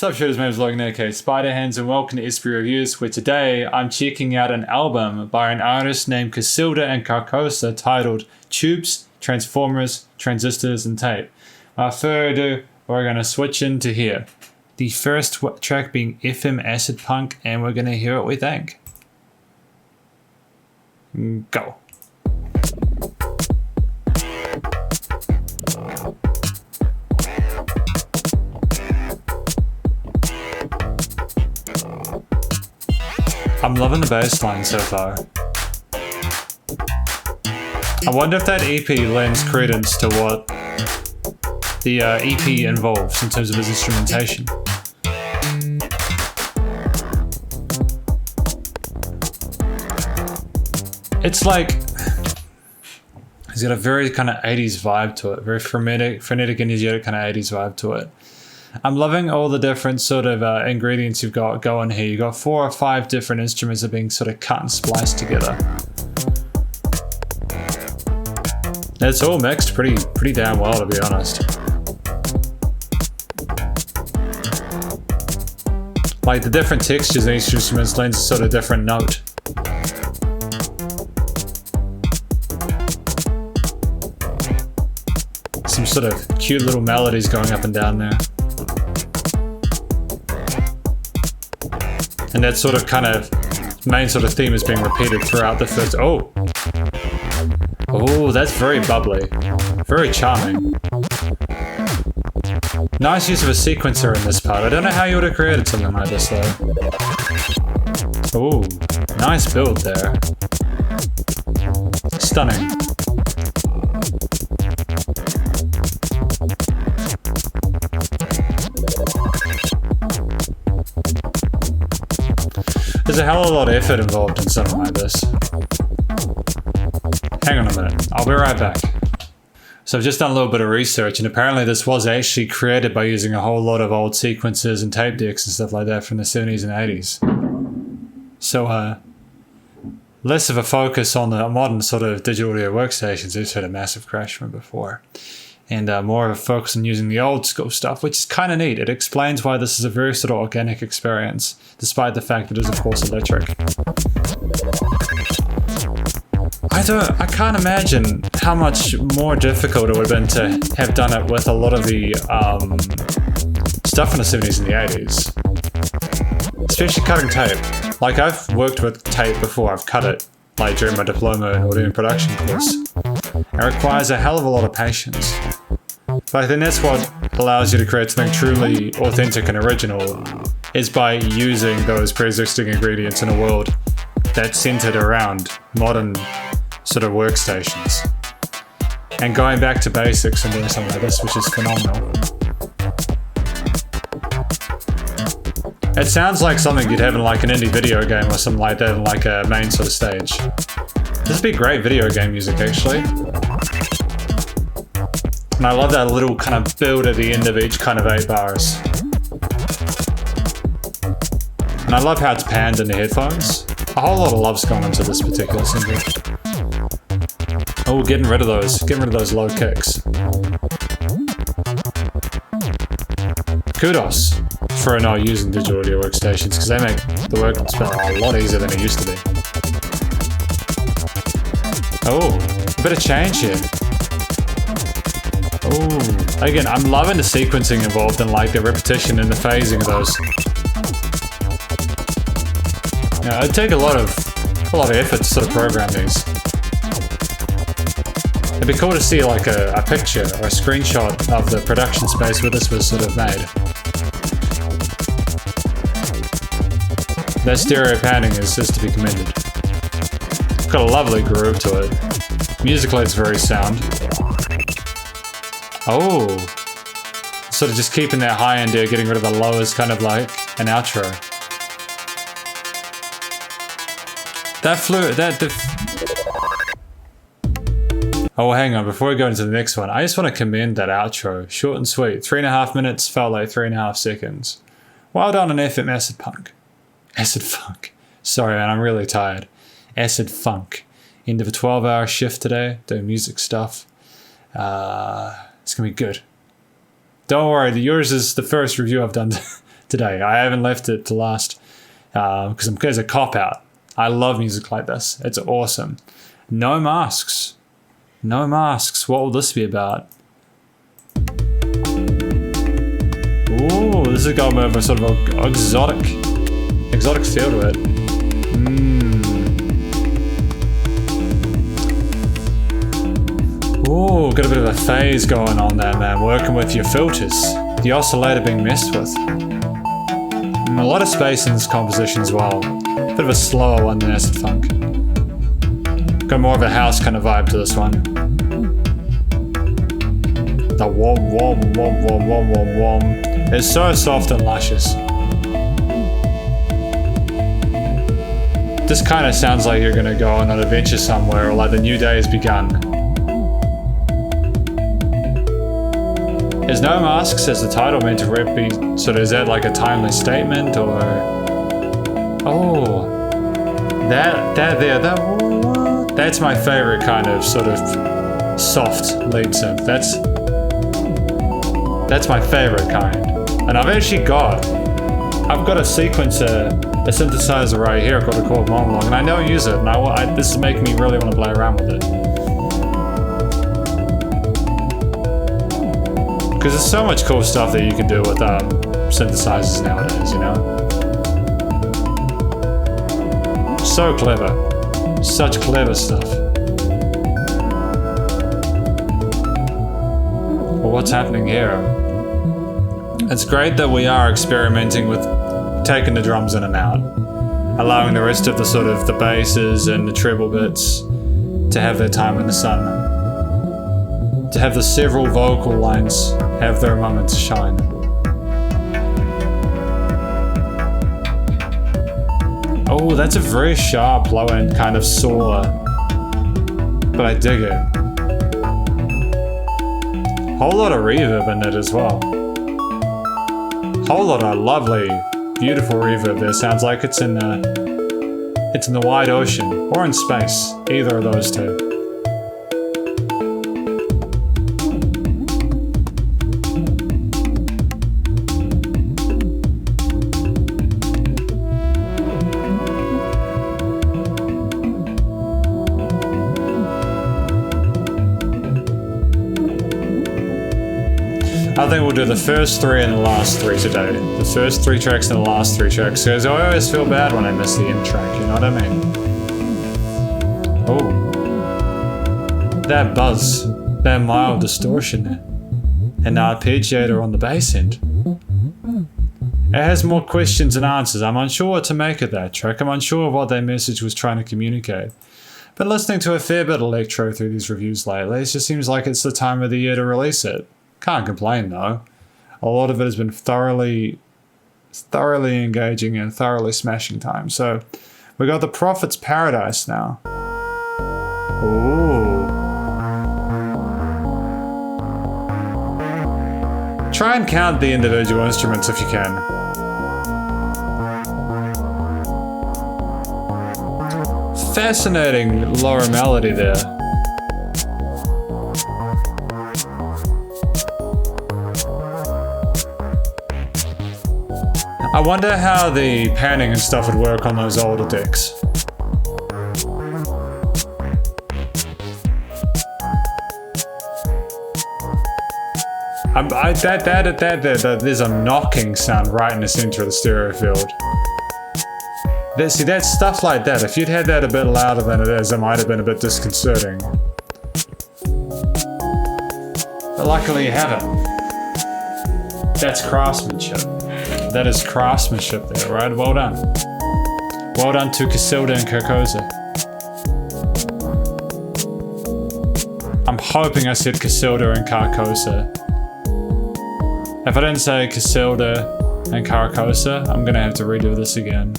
What's up, shooters? My name is Logan, aka Spiderhands, and welcome to SP Reviews, where today I'm checking out an album by an artist named Cassilda and Carcosa titled Tubes, Transformers, Transistors, and Tape. Without further ado, we're going to switch into here. The first track being FM Acid Punk, and we're going to hear what we think. Go. I'm loving the bass line so far. I wonder if that EP lends credence to what the EP involves in terms of its instrumentation. It's like, it's got a very kind of 80s vibe to it, very frenetic, energetic kind of 80s vibe to it. I'm loving all the different sort of ingredients you've got going here. You've got 4 or 5 different instruments that are being sort of cut and spliced together. It's all mixed pretty damn well, to be honest. Like the different textures in each instrument lends a sort of different note. Some sort of cute little melodies going up and down there. And that sort of kind of main sort of theme is being repeated throughout the first. Oh, that's very bubbly, very charming. Nice use of a sequencer in this part. I don't know how you would have created something like this though. Oh, nice build there. Stunning. There's a hell of a lot of effort involved in something like this. Hang on a minute, I'll be right back. So I've just done a little bit of research, and apparently this was actually created by using a whole lot of old sequences and tape decks and stuff like that from the 70s and 80s. So less of a focus on the modern sort of digital audio workstations. They've had a massive crash from before. And more of a focus on using the old school stuff, which is kind of neat. It explains why this is a very sort of organic experience, despite the fact that it is of course electric. I can't imagine how much more difficult it would have been to have done it with a lot of the stuff in the 70s and the 80s. Especially cutting tape. Like, I've worked with tape before, I've cut it, like during my diploma in audio production course. It requires a hell of a lot of patience. But I think that's what allows you to create something truly authentic and original, is by using those pre-existing ingredients in a world that's centered around modern sort of workstations. And going back to basics and doing something like this, which is phenomenal. It sounds like something you'd have in like an indie video game or something like that, in like a main sort of stage. This would be great video game music, actually. And I love that little kind of build at the end of each kind of 8 bars. And I love how it's panned in the headphones. A whole lot of love's gone into this particular single. Oh, getting rid of those low kicks. Kudos for not using digital audio workstations, because they make the work a lot easier than it used to be. Oh, a bit of change here. Oh, again, I'm loving the sequencing involved and like the repetition and the phasing of those. Yeah, it'd take a lot of effort to sort of program these. It'd be cool to see like a picture or a screenshot of the production space where this was sort of made. That stereo panning is just to be commended. It's got a lovely groove to it. Musically, it's very sound. Oh, sort of just keeping that high end there, getting rid of the low is kind of like an outro. Oh, hang on, before we go into the next one, I just want to commend that outro. Short and sweet, 3.5 minutes, felt like 3.5 seconds. Well done on FM Acid Punk. Acid Funk. Sorry man, I'm really tired. Acid Funk. End of a 12-hour shift today, doing music stuff. It's gonna be good. Don't worry, yours is the first review I've done today. I haven't left it to last because there's a cop-out. I love music like this. It's awesome. No masks. No masks. What will this be about? Ooh, this has got more of a sort of exotic feel to it. Ooh, got a bit of a phase going on there, man. Working with your filters. The oscillator being messed with. A lot of space in this composition as well. Bit of a slower one than acid funk. Got more of a house kind of vibe to this one. The wom wom wom wom wom wom wom. It's so soft and luscious. This kind of sounds like you're gonna go on an adventure somewhere, or like the new day has begun. Is no masks as the title meant to be sort of, is that like a timely statement, or that's my favorite kind of sort of soft lead synth. That's my favorite kind. And I've got a sequencer, a synthesizer right here called a chord monologue, and I don't use it, and this is making me really want to play around with it. Because there's so much cool stuff that you can do with synthesizers nowadays, you know? So clever. Such clever stuff. Well, what's happening here? It's great that we are experimenting with taking the drums in and out, allowing the rest of the sort of the basses and the treble bits to have their time in the sun. To have the several vocal lines have their moment to shine. Oh, that's a very sharp low end kind of saw, but I dig it. Whole lot of reverb in it as well. Whole lot of lovely, beautiful reverb there. Sounds like it's in the wide ocean or in space. Either of those two. I think we'll do the first three and the last three today. The first three tracks and the last three tracks, because I always feel bad when I miss the end track, you know what I mean? Oh. That buzz, that mild distortion, and the arpeggiator on the bass end. It has more questions than answers. I'm unsure what to make of that track. I'm unsure of what their message was trying to communicate. But listening to a fair bit of electro through these reviews lately, it just seems like it's the time of the year to release it. Can't complain though. A lot of it has been thoroughly engaging and thoroughly smashing time. So we got the Prophet's Paradise now. Ooh. Try and count the individual instruments if you can. Fascinating lower melody there. I wonder how the panning and stuff would work on those older decks. There's a knocking sound right in the center of the stereo field. See, that's stuff like that. If you'd had that a bit louder than it is, it might have been a bit disconcerting. But luckily you haven't. That's craftsmanship. That is craftsmanship there, right? Well done. Well done to Cassilda and Carcosa. I'm hoping I said Cassilda and Carcosa. If I didn't say Cassilda and Carcosa, I'm gonna have to redo this again.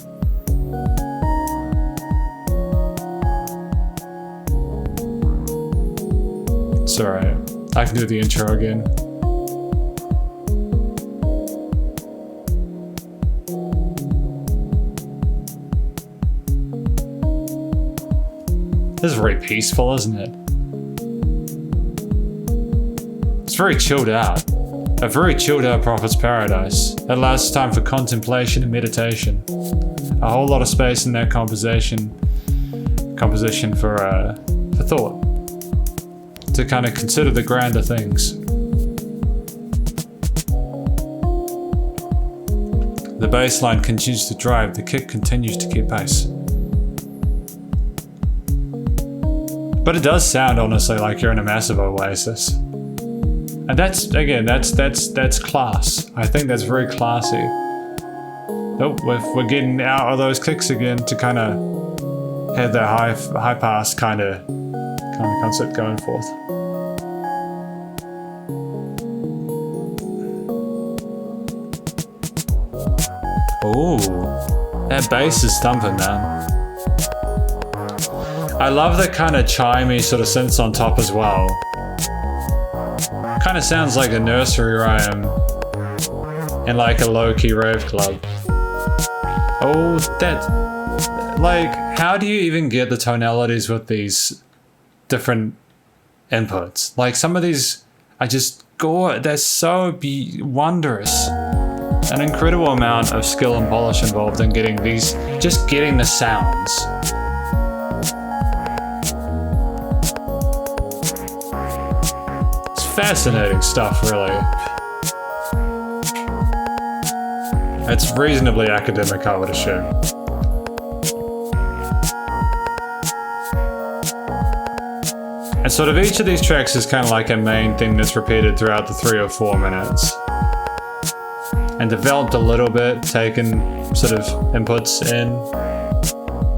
It's alright. I can do the intro again. This is very peaceful, isn't it? It's very chilled out. A very chilled out prophet's paradise. It allows time for contemplation and meditation. A whole lot of space in that composition for thought. To kind of consider the grander things. The bass line continues to drive, the kick continues to keep pace. But it does sound honestly like you're in a massive oasis. And that's, again, that's class. I think that's very classy. Oh, we're getting out of those kicks again to kind of have that high pass kind of concept going forth. Ooh, that bass is thumping, man. I love the kind of chimey sort of synths on top as well. Kind of sounds like a nursery rhyme in like a low-key rave club. Oh, that... Like, how do you even get the tonalities with these different inputs? Like, some of these are just gore. They're so wondrous. An incredible amount of skill and polish involved in getting these... Just getting the sounds. Fascinating stuff, really. It's reasonably academic, I would assume. And sort of each of these tracks is kind of like a main thing that's repeated throughout the 3 or 4 minutes. And developed a little bit, taking sort of inputs in,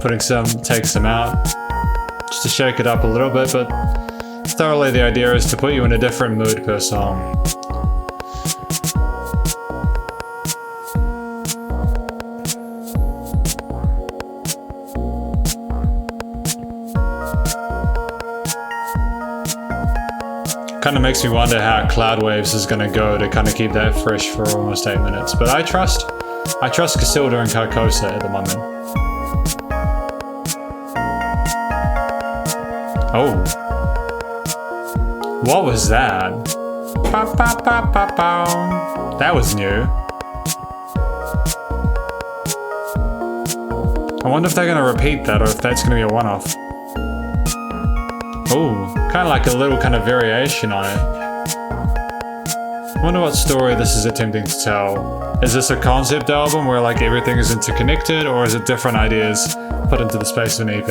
putting some, taking some out, just to shake it up a little bit, but thoroughly the idea is to put you in a different mood per song. Kind of makes me wonder how Cloud Waves is going to go to kind of keep that fresh for almost 8 minutes. But I trust Cassilda and Carcosa at the moment. Oh. What was that? That was new. I wonder if they're going to repeat that or if that's going to be a one-off. Oh, kind of like a little kind of variation on it. I wonder what story this is attempting to tell. Is this a concept album where like everything is interconnected, or is it different ideas put into the space of an EP?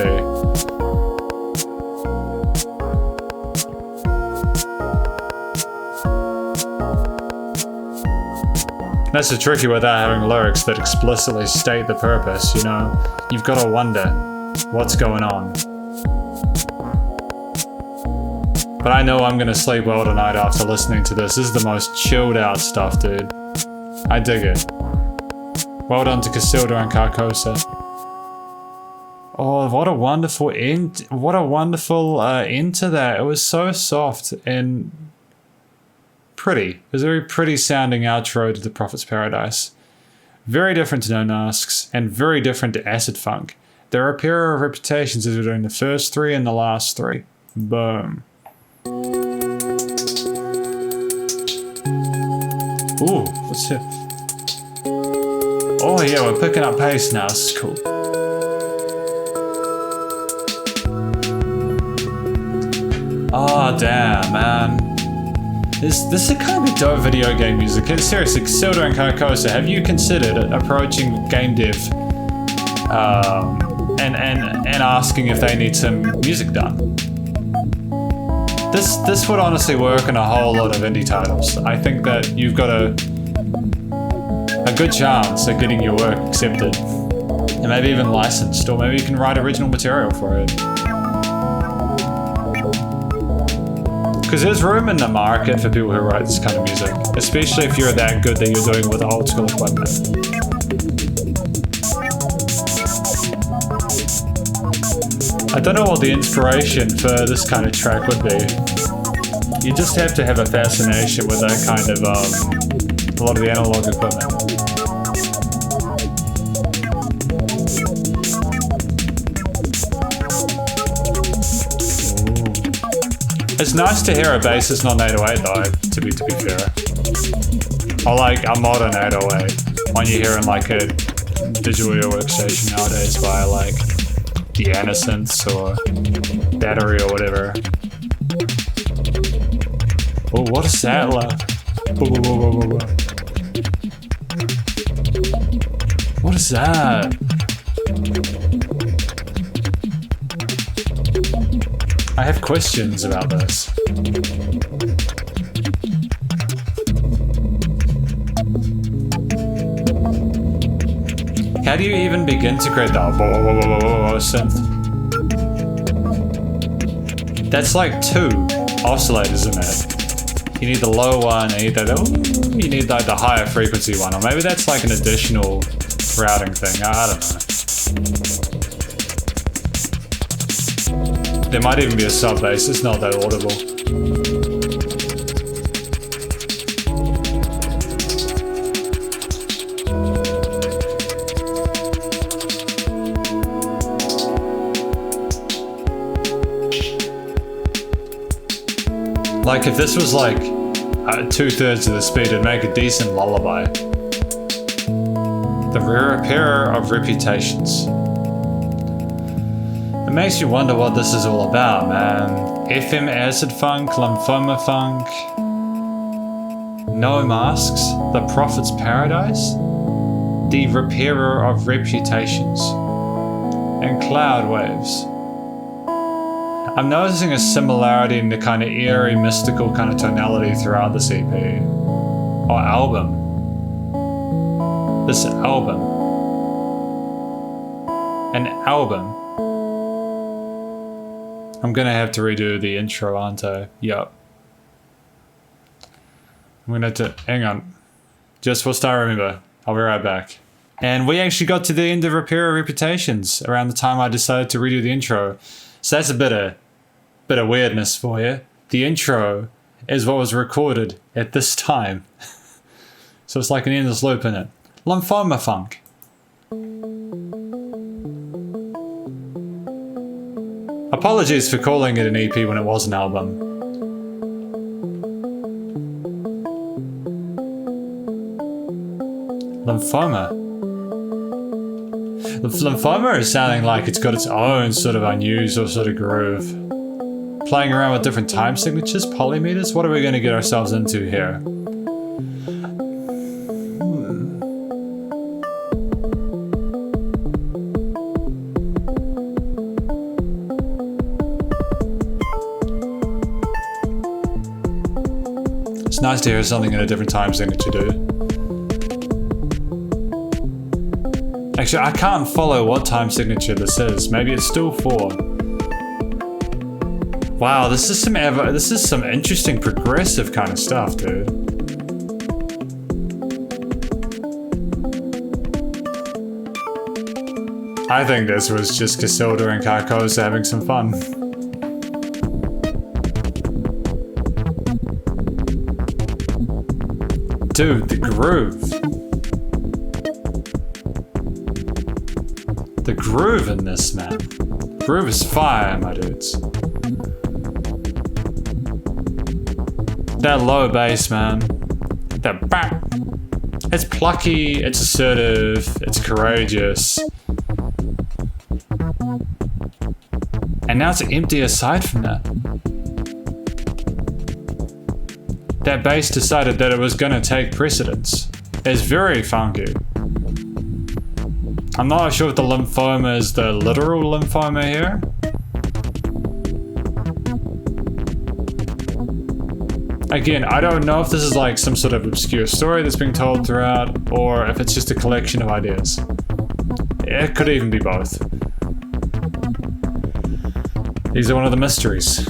That's the tricky without having lyrics that explicitly state the purpose, you know? You've got to wonder what's going on. But I know I'm gonna sleep well tonight after listening to this. This is the most chilled out stuff, dude. I dig it. Well done to Cassilda and Carcosa. Oh, what a wonderful end! What a wonderful end to that. It was so soft and pretty. It was a very pretty sounding outro to the Prophet's Paradise. Very different to No Masks and very different to Acid Funk. There are a pair of reputations as we're doing the first 3 and the last 3. Boom. Ooh, what's it? Oh yeah, we're picking up pace now. This is cool. Oh damn, man. This is kind of a dope video game music. And seriously, Cassilda and Carcosa, have you considered approaching game dev and asking if they need some music done? This would honestly work on a whole lot of indie titles. I think that you've got a good chance at getting your work accepted and maybe even licensed, or maybe you can write original material for it. Because there's room in the market for people who write this kind of music, especially if you're that good that you're doing with old school equipment. I don't know what the inspiration for this kind of track would be. You just have to have a fascination with that kind of, a lot of the analog equipment. It's nice to hear a bass that's not 808 though, to be fair. Or like a modern 808, one you hear in like a digital audio workstation nowadays via like the Anisynths or battery or whatever. Oh, what is that like? What is that? I have questions about this. How do you even begin to create that synth? That's like 2 oscillators in it. You need the low one, you need like the higher frequency one, or maybe that's like an additional routing thing, I don't know. There might even be a sub bass, it's not that audible. Like if this was like 2/3 of the speed, it'd make a decent lullaby. The repairer of reputations. It makes you wonder what this is all about, man. FM acid funk, lymphoma funk, no masks, the prophet's paradise, the repairer of reputations, and cloud waves. I'm noticing a similarity in the kind of eerie, mystical kind of tonality throughout this EP. Or album. This album. An album. I'm gonna have to redo the intro, aren't I? Yup. I'm gonna have to, hang on. Just for start, remember. I'll be right back. And we actually got to the end of Repair Reputations around the time I decided to redo the intro. So that's a bit of weirdness for you. The intro is what was recorded at this time. So it's like an endless loop in it. Lymphoma funk. Apologies for calling it an EP when it was an album. Lymphoma. Lymphoma is sounding like it's got its own sort of unusual sort of groove. Playing around with different time signatures, polymeters, what are we going to get ourselves into here? It's nice to hear something in a different time signature, dude. Actually, I can't follow what time signature this is. Maybe it's still 4. Wow, this is some interesting progressive kind of stuff, dude. I think this was just Cassilda and Carcosa having some fun. Dude, the groove. The groove in this, man. Groove is fire, my dudes. That low bass, man. That bang. It's plucky, it's assertive, it's courageous. And now it's empty aside from that. That bass decided that it was gonna take precedence. It's very funky. I'm not sure if the lymphoma is the literal lymphoma here. Again, I don't know if this is like some sort of obscure story that's being told throughout, or if it's just a collection of ideas. It could even be both. These are one of the mysteries.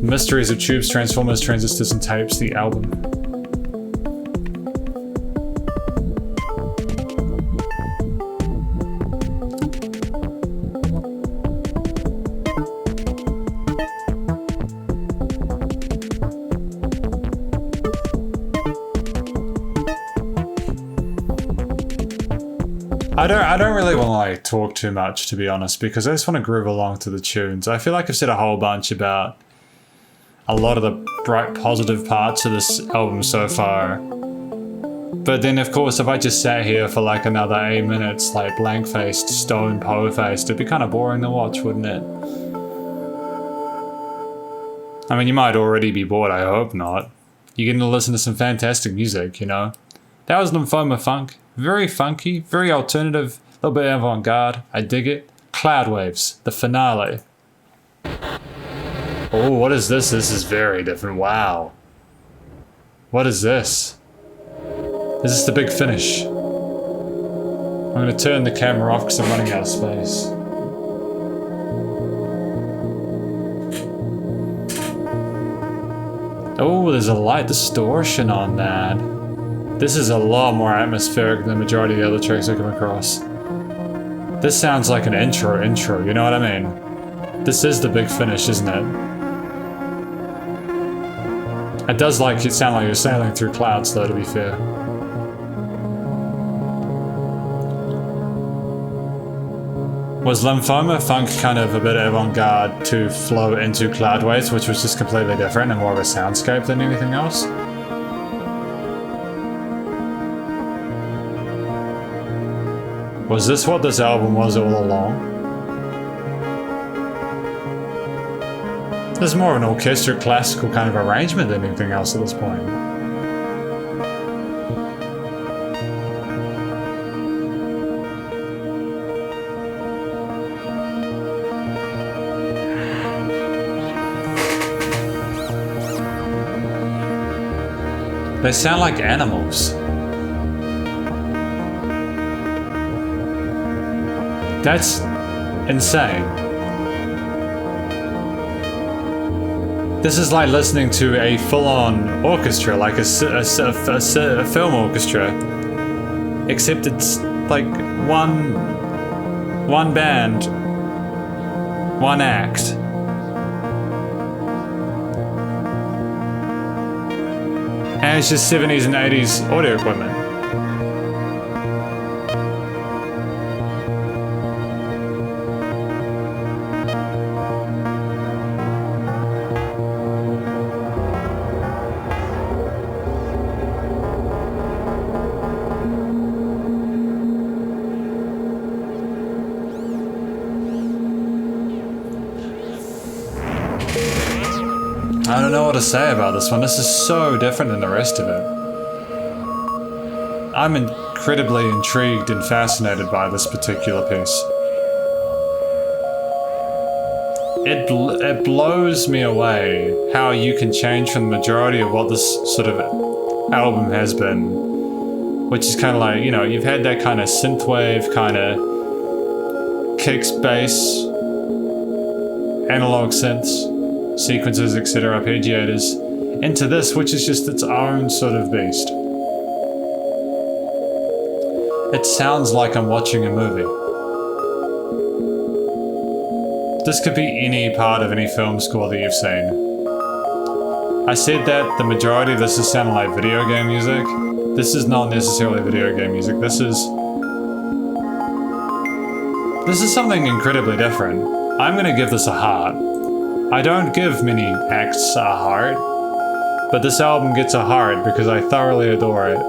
Mysteries of Tubes, Transformers, Transistors, and Tapes, the album. I don't really want to like talk too much, to be honest, because I just want to groove along to the tunes. I feel like I've said a whole bunch about a lot of the bright positive parts of this album so far. But then of course if I just sat here for like another 8 minutes like blank-faced, stone po-faced, it'd be kind of boring to watch, wouldn't it? I mean, you might already be bored, I hope not. You're getting to listen to some fantastic music, you know? That was Lymphoma Funk. Very funky, very alternative, a little bit avant-garde. I dig it. Cloud Waves, the finale. Oh, what is this? This is very different. Wow. What is this? Is this the big finish? I'm going to turn the camera off because I'm running out of space. Oh, there's a light distortion on that. This is a lot more atmospheric than the majority of the other tracks I come across. This sounds like an intro, you know what I mean? This is the big finish, isn't it? It does sound like you're sailing through clouds though, to be fair. Was Lymphoma Funk kind of a bit avant-garde to flow into Cloud Waves, which was just completely different and more of a soundscape than anything else? Was this what this album was all along? There's more of an orchestral classical kind of arrangement than anything else at this point. They sound like animals. That's insane. This is like listening to a full-on orchestra, like a film orchestra, except it's like one band, one act. And it's just 70s and 80s audio equipment. I don't know what to say about this one. This is so different than the rest of it. I'm incredibly intrigued and fascinated by this particular piece. It blows me away how you can change from the majority of what this sort of album has been, which is kind of like, you know, you've had that kind of synthwave, kind of kicks, bass, analog synths, sequences, etc., arpeggiators, into this, which is just its own sort of beast. It sounds like I'm watching a movie. This could be any part of any film score that you've seen. I said that the majority of this is sounding like video game music. This is not necessarily video game music. This is something incredibly different. I'm gonna give this a heart. I don't give many acts a heart, but this album gets a heart because I thoroughly adore it.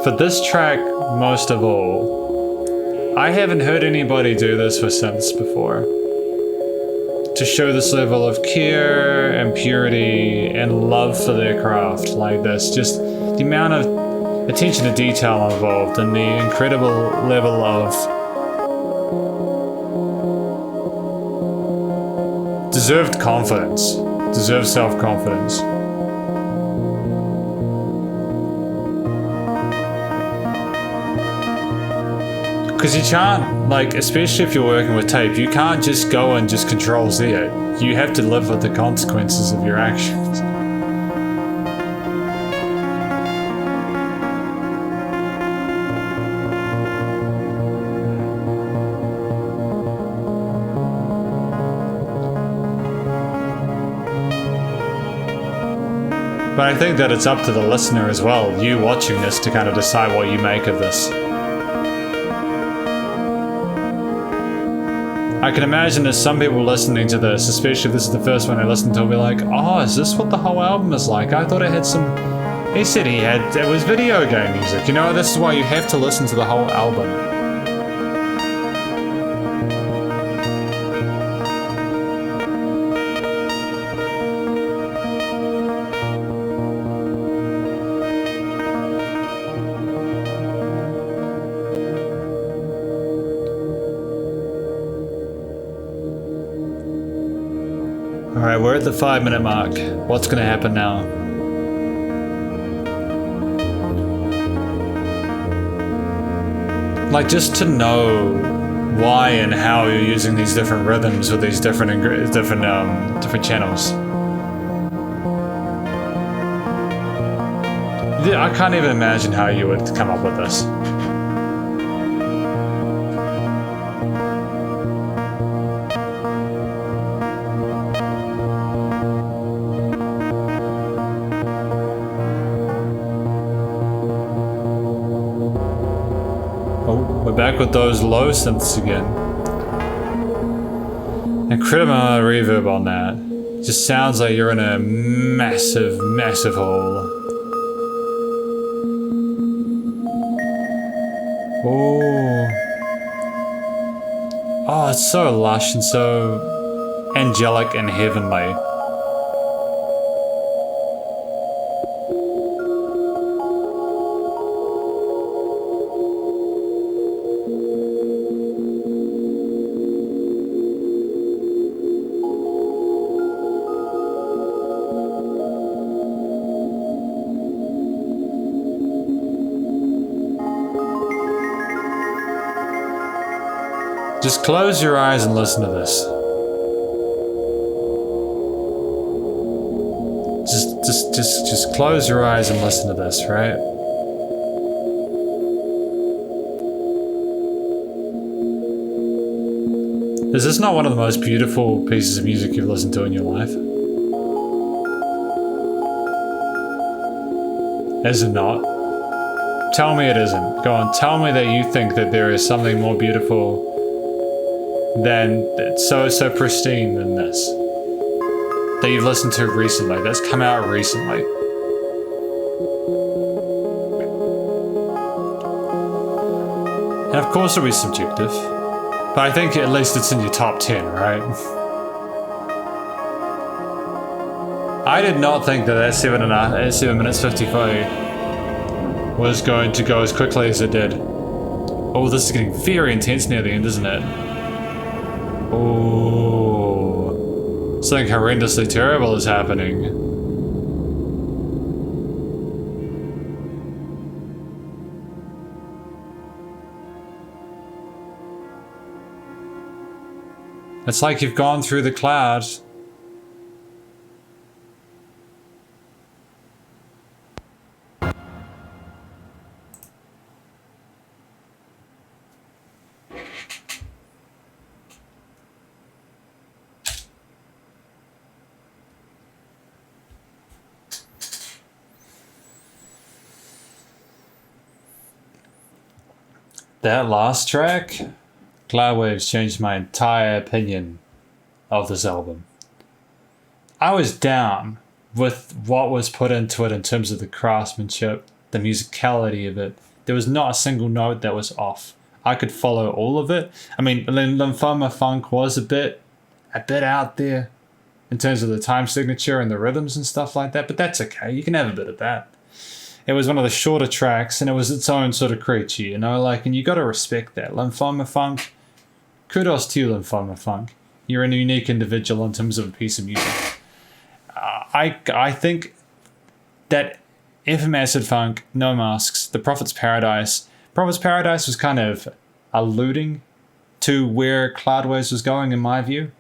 For this track, most of all, I haven't heard anybody do this for synths before. To show this level of care and purity and love for their craft like this, just the amount of attention to detail involved and the incredible level of deserved confidence, deserved self-confidence. Because you can't, like, especially if you're working with tape, you can't just go and just Control-Z it. You have to live with the consequences of your actions. But I think that it's up to the listener as well, you watching this, to kind of decide what you make of this. I can imagine there's some people listening to this, especially if this is the first one they listen to, will be like, oh, is this what the whole album is like? I thought it had some... He said it was video game music. You know, this is why you have to listen to the whole album. Alright, we're at the 5-minute mark. What's gonna happen now? Like, just to know why and how you're using these different rhythms with these different channels. I can't even imagine how you would come up with this. Back with those low synths again. Incredible amount of reverb on that. Just sounds like you're in a massive, massive hall. Oh. Oh, it's so lush and so angelic and heavenly. Just close your eyes and listen to this. Just close your eyes and listen to this, right? Is this not one of the most beautiful pieces of music you've listened to in your life? Is it not? Tell me it isn't. Go on, tell me that you think that there is something more beautiful than so pristine than this that you've listened to recently, that's come out recently. And of course it'll be subjective, but I think at least it's in your top 10, right? I did not think that 7 minutes 55 was going to go as quickly as it did. Oh, this is getting very intense near the end, isn't it? Oh, something horrendously terrible is happening. It's like you've gone through the clouds. That last track, Cloud Waves, changed my entire opinion of this album. I was down with what was put into it in terms of the craftsmanship, the musicality of it. There was not a single note that was off. I could follow all of it. I mean, Lymphoma Funk was a bit out there in terms of the time signature and the rhythms and stuff like that, but that's okay. You can have a bit of that. It was one of the shorter tracks, and it was its own sort of creature, you know, like, and you got to respect that. Lymphoma Funk, kudos to you, Lymphoma Funk. You're a unique individual in terms of a piece of music. I think that FM Acid Funk, No Masks, The Prophet's Paradise was kind of alluding to where Cloudways was going, in my view.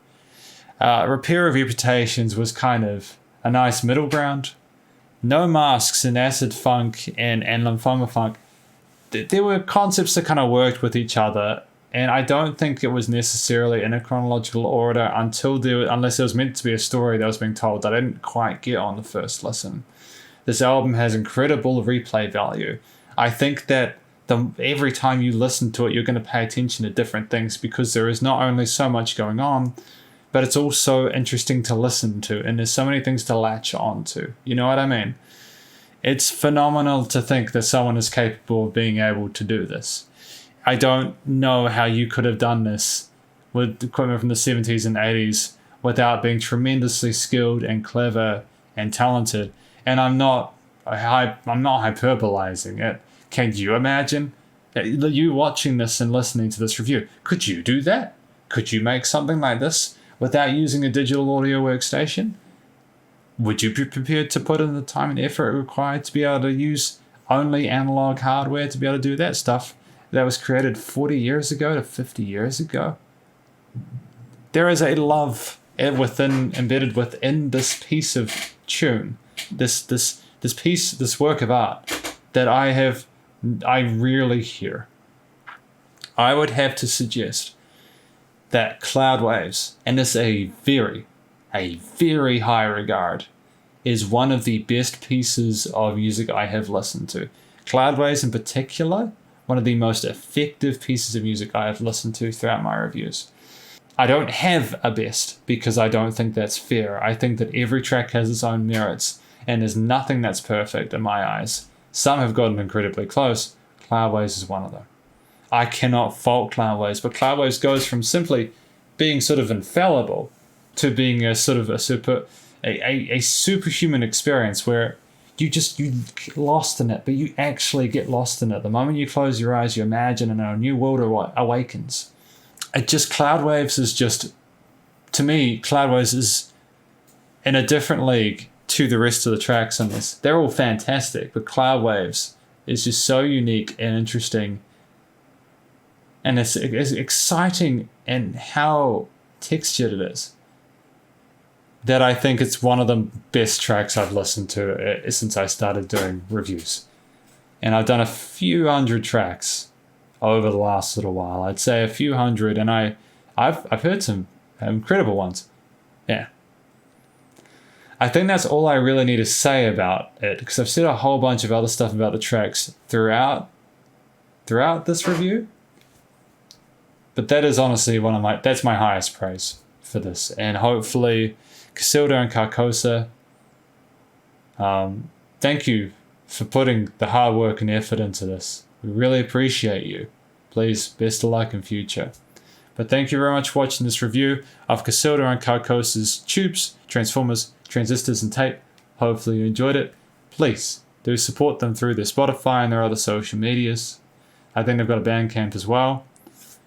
Repair of Reputations was kind of a nice middle ground. No Masks and Acid Funk and Lymphoma Funk, there were concepts that kind of worked with each other, and I don't think it was necessarily in a chronological order unless there was meant to be a story that was being told that I didn't quite get on the first listen. This album has incredible replay value. I think that every time you listen to it, you're going to pay attention to different things, because there is not only so much going on, but it's also interesting to listen to, and there's so many things to latch on to. You know what I mean? It's phenomenal to think that someone is capable of being able to do this. I don't know how you could have done this with equipment from the 70s and 80s without being tremendously skilled and clever and talented. And I'm not hyperbolizing it. Can you imagine you watching this and listening to this review? Could you do that? Could you make something like this without using a digital audio workstation? Would you be prepared to put in the time and effort required to be able to use only analog hardware to be able to do that stuff that was created 40 years ago to 50 years ago? There is a love embedded within this piece of tune, this work of art that I rarely hear. I would have to suggest that Cloud Waves, and this a very high regard, is one of the best pieces of music I have listened to. Cloud Waves in particular, one of the most effective pieces of music I have listened to throughout my reviews. I don't have a best, because I don't think that's fair. I think that every track has its own merits, and there's nothing that's perfect in my eyes. Some have gotten incredibly close. Cloud Waves is one of them. I cannot fault Cloud Waves, but Cloud Waves goes from simply being sort of infallible to being a sort of a superhuman experience where you get lost in it, but you actually get lost in it. The moment you close your eyes, you imagine, and a new world awakens. Cloud Waves is just, to me, Cloud Waves is in a different league to the rest of the tracks on this. They're all fantastic, but Cloud Waves is just so unique and interesting, and it's exciting and how textured it is, that I think it's one of the best tracks I've listened to since I started doing reviews. And I've done a few hundred tracks over the last little while. I'd say a few hundred, and I've heard some incredible ones. Yeah. I think that's all I really need to say about it, because I've said a whole bunch of other stuff about the tracks throughout this review. But that is honestly that's my highest praise for this. And hopefully Cassilda and Carcosa, thank you for putting the hard work and effort into this. We really appreciate you. Please, best of luck in future. But thank you very much for watching this review of Cassilda and Carcosa's Tubes, Transformers, Transistors and Tape. Hopefully you enjoyed it. Please do support them through their Spotify and their other social medias. I think they've got a Bandcamp as well.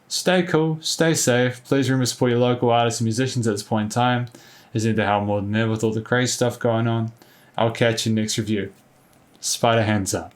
Stay cool, stay safe. Please remember to support your local artists and musicians at this point in time. As need to help more than ever with all the crazy stuff going on. I'll catch you next review. Spider hands up.